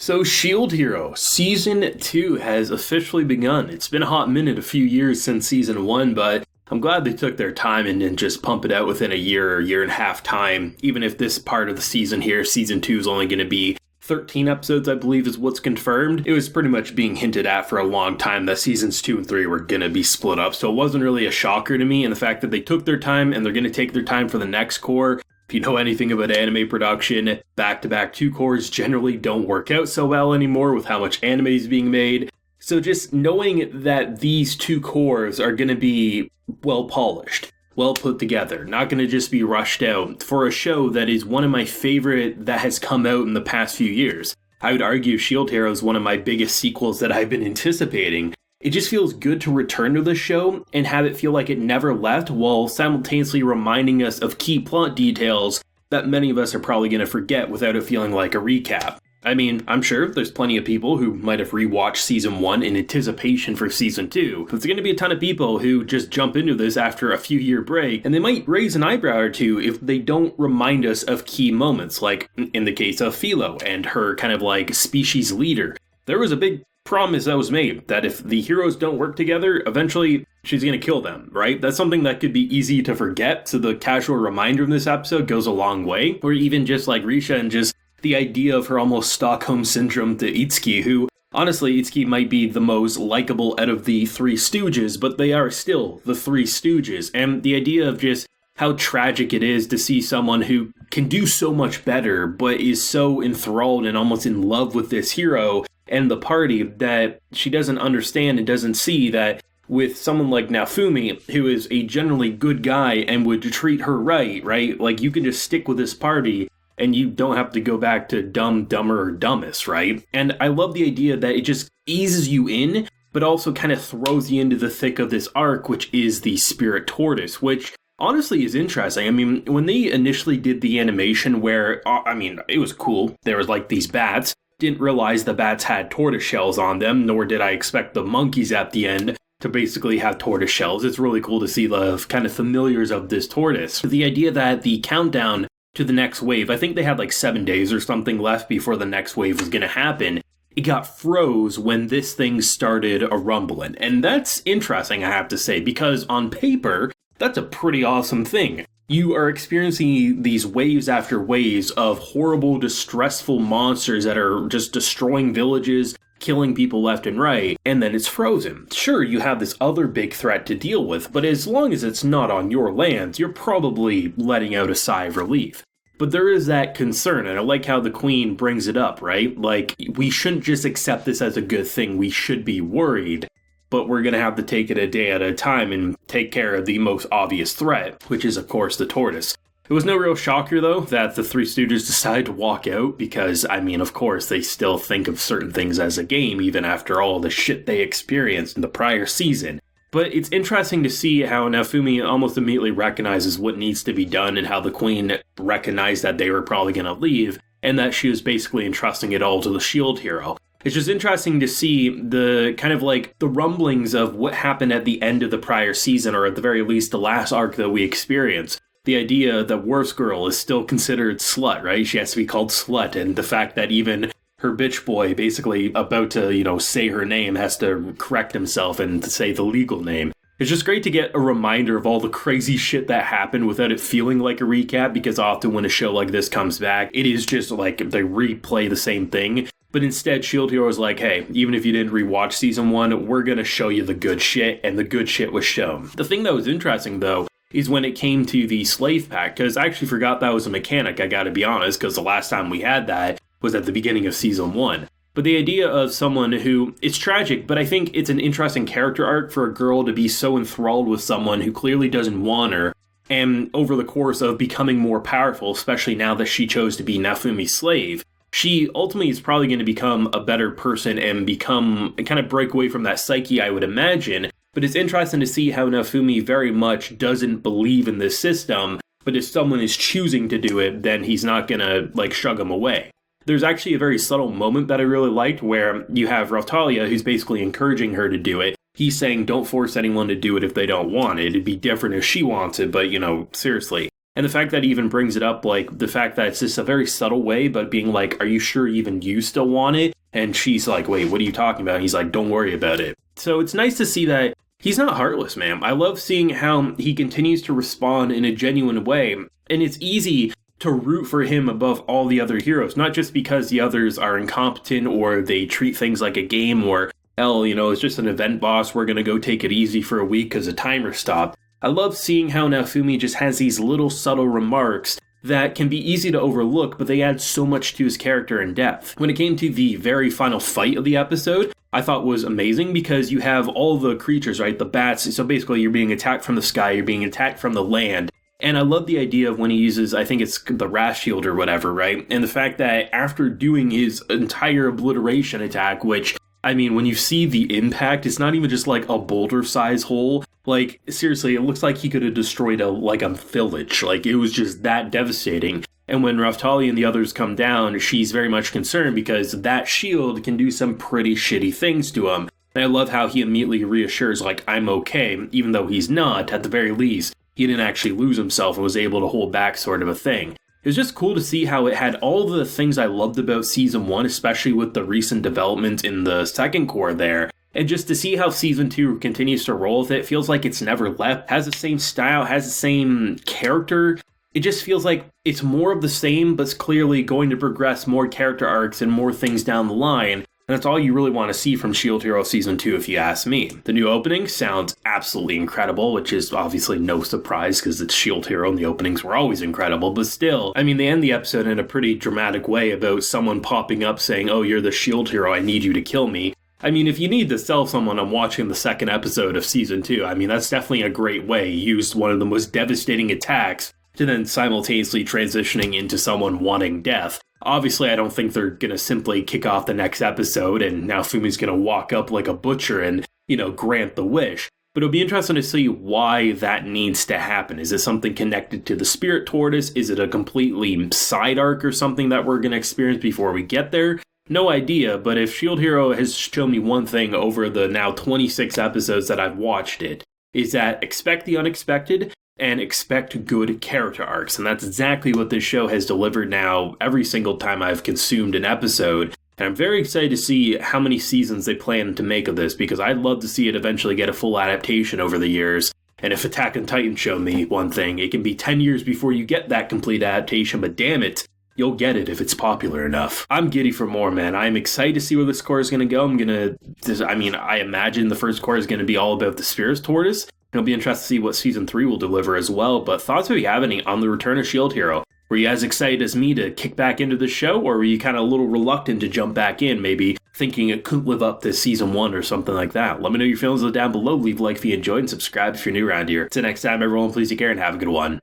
So Shield Hero, Season 2 has officially begun. It's been a hot minute, a few years since Season 1, but I'm glad they took their time and didn't just pump it out within a year or year and a half time. Even if this part of the season here, Season 2, is only going to be 13 episodes, I believe is what's confirmed. It was pretty much being hinted at for a long time that Seasons 2 and 3 were going to be split up, so it wasn't really a shocker to me, and the fact that they took their time and they're going to take their time for the next core. If you know anything about anime production, back-to-back 2 cores generally don't work out so well anymore with how much anime is being made. So just knowing that these 2 cores are going to be well-polished, well put together, not going to just be rushed out for a show that is one of my favorite that has come out in the past few years. I would argue Shield Hero is one of my biggest sequels that I've been anticipating. It just feels good to return to the show and have it feel like it never left while simultaneously reminding us of key plot details that many of us are probably going to forget without it feeling like a recap. I mean, I'm sure there's plenty of people who might have rewatched Season 1 in anticipation for Season 2, but there's going to be a ton of people who just jump into this after a few year break, and they might raise an eyebrow or two if they don't remind us of key moments, like in the case of Philo and her kind of like species leader. There was a big promise that was made that if the heroes don't work together, eventually she's going to kill them, right? That's something that could be easy to forget, so the casual reminder in this episode goes a long way. Or even just like Risha and just the idea of her almost Stockholm Syndrome to Itsuki, who, honestly, Itsuki might be the most likable out of the 3 Stooges, but they are still the 3 Stooges. And the idea of just how tragic it is to see someone who can do so much better, but is so enthralled and almost in love with this hero and the party that she doesn't understand and doesn't see that with someone like Naofumi, who is a generally good guy and would treat her right? Like, you can just stick with this party and you don't have to go back to dumb, dumber, or dumbest, right? And I love the idea that it just eases you in, but also kind of throws you into the thick of this arc, which is the Spirit Tortoise, which honestly is interesting. I mean, when they initially did the animation where, it was cool. There was like these bats. Didn't realize the bats had tortoise shells on them, nor did I expect the monkeys at the end to basically have tortoise shells. It's really cool to see the kind of familiars of this tortoise. The idea that the countdown to the next wave, I think they had like 7 days or something left before the next wave was going to happen. It got froze when this thing started a rumbling. And that's interesting, I have to say, because on paper, that's a pretty awesome thing. You are experiencing these waves after waves of horrible, distressful monsters that are just destroying villages, killing people left and right, and then it's frozen. Sure, you have this other big threat to deal with, but as long as it's not on your lands, you're probably letting out a sigh of relief. But there is that concern, and I like how the Queen brings it up, right? Like, we shouldn't just accept this as a good thing, we should be worried. But we're going to have to take it a day at a time and take care of the most obvious threat, which is, of course, the tortoise. It was no real shocker, though, that the 3 Stooges decided to walk out, because, of course, they still think of certain things as a game, even after all the shit they experienced in the prior season. But it's interesting to see how Naofumi almost immediately recognizes what needs to be done and how the Queen recognized that they were probably going to leave, and that she was basically entrusting it all to the Shield Hero. It's just interesting to see the kind of like the rumblings of what happened at the end of the prior season, or at the very least the last arc that we experienced. The idea that Worst Girl is still considered slut, right? She has to be called slut, and the fact that even her bitch boy, basically about to, say her name, has to correct himself and say the legal name. It's just great to get a reminder of all the crazy shit that happened without it feeling like a recap, because often when a show like this comes back, it is just like they replay the same thing. But instead, Shield Hero was like, hey, even if you didn't rewatch Season 1, we're going to show you the good shit, and the good shit was shown. The thing that was interesting, though, is when it came to the slave pack, because I actually forgot that was a mechanic, I gotta be honest, because the last time we had that was at the beginning of Season 1. But the idea of someone who, it's tragic, but I think it's an interesting character arc for a girl to be so enthralled with someone who clearly doesn't want her, and over the course of becoming more powerful, especially now that she chose to be Naofumi's slave, she ultimately is probably going to become a better person and kind of break away from that psyche, I would imagine. But it's interesting to see how Naofumi very much doesn't believe in this system, but if someone is choosing to do it, then he's not going to, shrug them away. There's actually a very subtle moment that I really liked where you have Rautalia, who's basically encouraging her to do it. He's saying, don't force anyone to do it if they don't want it. It'd be different if she wants it, but, seriously. And the fact that he even brings it up, like the fact that it's just a very subtle way, but being like, are you sure even you still want it? And she's like, wait, what are you talking about? And he's like, don't worry about it. So it's nice to see that he's not heartless, man. I love seeing how he continues to respond in a genuine way. And it's easy to root for him above all the other heroes, not just because the others are incompetent or they treat things like a game or, hell, it's just an event boss. We're going to go take it easy for a week because the timer stopped. I love seeing how Naofumi just has these little subtle remarks that can be easy to overlook, but they add so much to his character and depth. When it came to the very final fight of the episode, I thought was amazing because you have all the creatures, right? The bats. So basically you're being attacked from the sky, you're being attacked from the land. And I love the idea of when he uses, I think it's the Wrath Shield or whatever, right? And the fact that after doing his entire obliteration attack, which, I mean, when you see the impact, it's not even just like a boulder-size hole. Like, seriously, it looks like he could have destroyed a village. Like, it was just that devastating. And when Raftali and the others come down, she's very much concerned because that shield can do some pretty shitty things to him. And I love how he immediately reassures, like, I'm okay, even though he's not, at the very least. He didn't actually lose himself and was able to hold back, sort of a thing. It was just cool to see how it had all the things I loved about Season 1, especially with the recent development in the second core there. And just to see how Season 2 continues to roll with it, feels like it's never left, has the same style, has the same character. It just feels like it's more of the same, but it's clearly going to progress more character arcs and more things down the line. And that's all you really want to see from Shield Hero Season 2 if you ask me. The new opening sounds absolutely incredible, which is obviously no surprise because it's Shield Hero and the openings were always incredible, but still, I mean, they end the episode in a pretty dramatic way about someone popping up saying, oh, you're the Shield Hero, I need you to kill me. I mean, if you need to sell someone on watching the second episode of Season 2, I mean, that's definitely a great way. You used one of the most devastating attacks to then simultaneously transitioning into someone wanting death. Obviously, I don't think they're going to simply kick off the next episode and now Fumi's going to walk up like a butcher and, grant the wish. But it'll be interesting to see why that needs to happen. Is it something connected to the Spirit Tortoise? Is it a completely side arc or something that we're going to experience before we get there? No idea, but if Shield Hero has shown me one thing over the now 26 episodes that I've watched it, is that expect the unexpected and expect good character arcs. And that's exactly what this show has delivered now every single time I've consumed an episode. And I'm very excited to see how many seasons they plan to make of this, because I'd love to see it eventually get a full adaptation over the years. And if Attack on Titan showed me one thing, it can be 10 years before you get that complete adaptation, but damn it, you'll get it if it's popular enough. I'm giddy for more, man. I'm excited to see where this core is going to go. I imagine the first core is going to be all about the Spirit Tortoise. It'll be interesting to see what Season 3 will deliver as well, but thoughts do you have any on the return of Shield Hero? Were you as excited as me to kick back into the show, or were you kind of a little reluctant to jump back in, maybe thinking it couldn't live up to Season 1 or something like that? Let me know your feelings down below, leave a like if you enjoyed, and subscribe if you're new around here. Till next time, everyone, please take care and have a good one.